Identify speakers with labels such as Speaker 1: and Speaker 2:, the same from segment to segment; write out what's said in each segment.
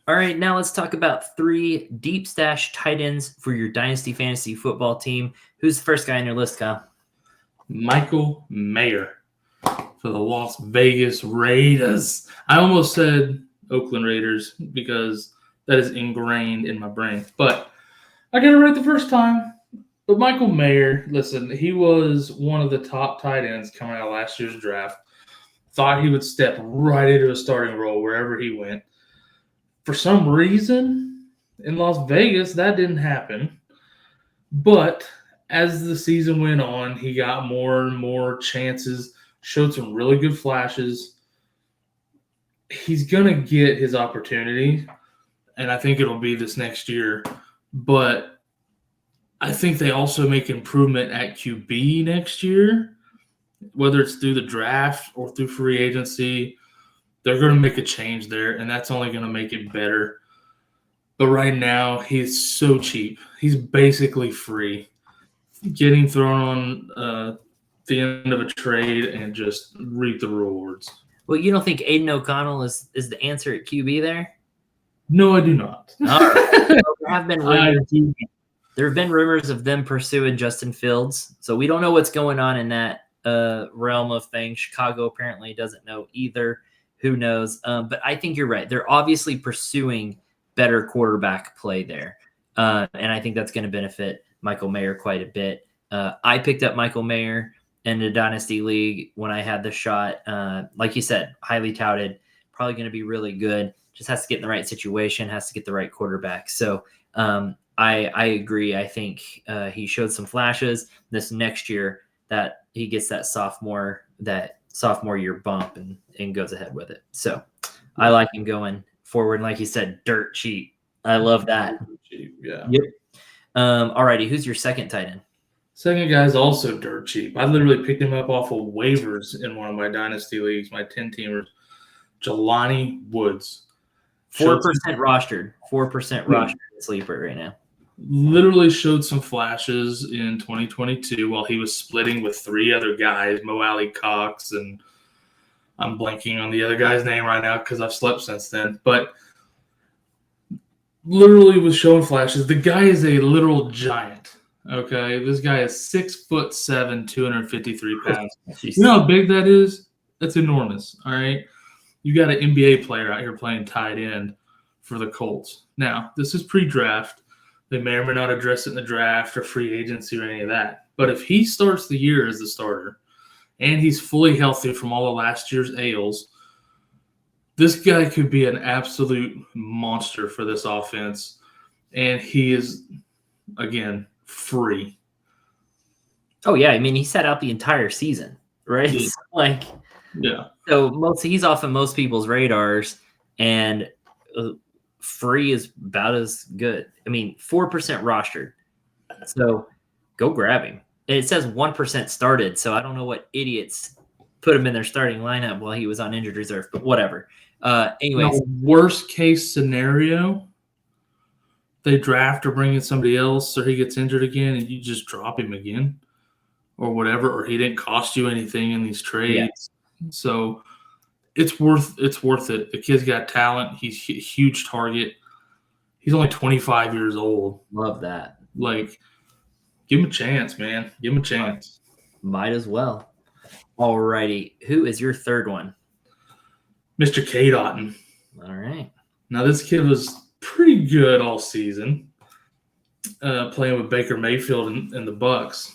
Speaker 1: All right, now let's talk about 3 deep stash tight ends for your Dynasty Fantasy Football team. Who's the first guy on your list, Kyle?
Speaker 2: Michael Mayer for the Las Vegas Raiders. I almost said Oakland Raiders because that is ingrained in my brain. But I got it right the first time. But Michael Mayer, listen, he was one of the top tight ends coming out of last year's draft. Thought he would step right into a starting role wherever he went. For some reason, in Las Vegas, that didn't happen. But as the season went on, he got more and more chances, showed some really good flashes. He's going to get his opportunity, and I think it'll be this next year. But I think they also make improvement at QB next year, whether it's through the draft or through free agency. They're going to make a change there, and that's only going to make it better. But right now, he's so cheap. He's basically free. Getting thrown on the end of a trade and just reap the rewards.
Speaker 1: Well, you don't think Aiden O'Connell is the answer at QB there?
Speaker 2: No, I do not.
Speaker 1: All right. There have been rumors of them pursuing Justin Fields, so we don't know what's going on in that realm of things. Chicago apparently doesn't know either. Who knows? But I think you're right. They're obviously pursuing better quarterback play there, and I think that's going to benefit Michael Mayer quite a bit. I picked up Michael Mayer in the Dynasty League when I had the shot. Like you said, highly touted, probably going to be really good. Just has to get in the right situation, has to get the right quarterback. So I agree. I think he showed some flashes this next year that he gets that sophomore year bump and goes ahead with it. So I like him going forward. And like you said, dirt cheap. I love that.
Speaker 2: Cheap, yeah.
Speaker 1: Yep. All righty. Who's your second tight end?
Speaker 2: Second guy's also dirt cheap. I literally picked him up off of waivers in one of my Dynasty leagues, my 10-teamers. Jelani Woods.
Speaker 1: 4% rostered. 4% rostered sleeper right now.
Speaker 2: Literally showed some flashes in 2022 while he was splitting with 3 other guys, Mo Alley Cox, and I'm blanking on the other guy's name right now because I've slept since then. But literally was showing flashes. The guy is a literal giant. Okay, this guy is 6'7", 253 pounds. You know how big that is? That's enormous. All right, you got an NBA player out here playing tight end for the Colts. Now, this is pre-draft. They may or may not address it in the draft or free agency or any of that. But if he starts the year as the starter and he's fully healthy from all of last year's ails, this guy could be an absolute monster for this offense. And he is, again, free.
Speaker 1: Oh, yeah. I mean, he sat out the entire season, right?
Speaker 2: Yeah. Yeah.
Speaker 1: So he's off of most people's radars, and free is about as good. I mean, 4% rostered. So go grab him. And it says 1% started, so I don't know what idiots put him in their starting lineup while he was on injured reserve, but whatever. Anyways.
Speaker 2: No, worst case scenario, they draft or bring in somebody else or he gets injured again and you just drop him again or whatever, or he didn't cost you anything in these trades. Yeah. So it's worth it. The kid's got talent. He's a huge target. He's only 25 years old.
Speaker 1: Love that.
Speaker 2: Like, give him a chance, man. Give him a chance.
Speaker 1: Might as well. All righty. Who is your third one?
Speaker 2: Mr. Cade Otton.
Speaker 1: All right.
Speaker 2: Now, this kid was pretty good all season, playing with Baker Mayfield and the Bucs.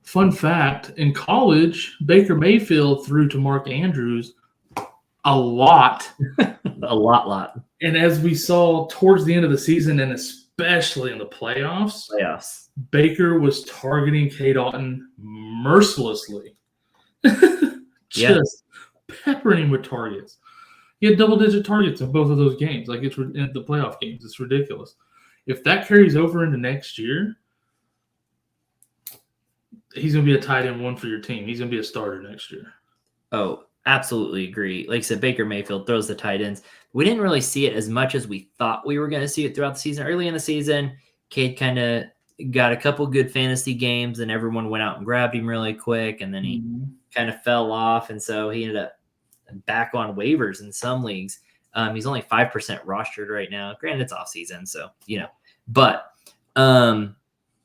Speaker 2: Fun fact, in college, Baker Mayfield threw to Mark Andrews a lot.
Speaker 1: A lot.
Speaker 2: And as we saw towards the end of the season, and especially in the playoffs, Baker was targeting Cade Otton mercilessly. Just peppering him with targets. He had double-digit targets in both of those games. Like, it's in the playoff games. It's ridiculous. If that carries over into next year, he's going to be a tight end one for your team. He's going to be a starter next year.
Speaker 1: Oh, absolutely agree. Like I said, Baker Mayfield throws the tight ends. We didn't really see it as much as we thought we were going to see it throughout the season. Early in the season, Cade kind of got a couple good fantasy games, and everyone went out and grabbed him really quick, and then he kind of fell off, and so he ended up back on waivers in some leagues. He's only 5% rostered right now. Granted, it's off season, so but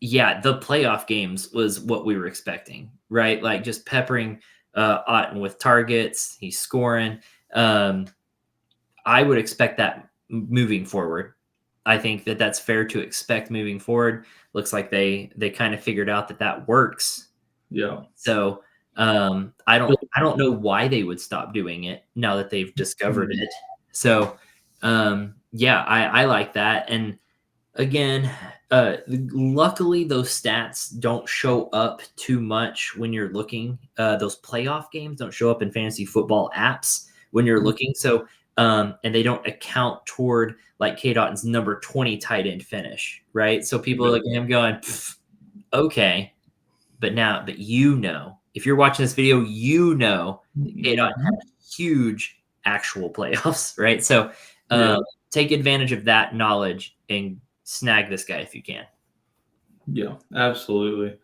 Speaker 1: yeah, the playoff games was what we were expecting, right? Like just peppering Otton with targets. He's scoring. I would expect that moving forward. I think that that's fair to expect moving forward. Looks like they kind of figured out that works.
Speaker 2: Yeah.
Speaker 1: So I don't know why they would stop doing it now that they've discovered it. So yeah, I like that. And again, luckily those stats don't show up too much when you're looking. Those playoff games don't show up in fantasy football apps when you're looking. So and they don't account toward like Cade Otton's number 20 tight end finish, right? So people are looking at him going, okay, but if you're watching this video, Cade Otton had huge actual playoffs, right? So take advantage of that knowledge and snag this guy if you can.
Speaker 2: Yeah, absolutely.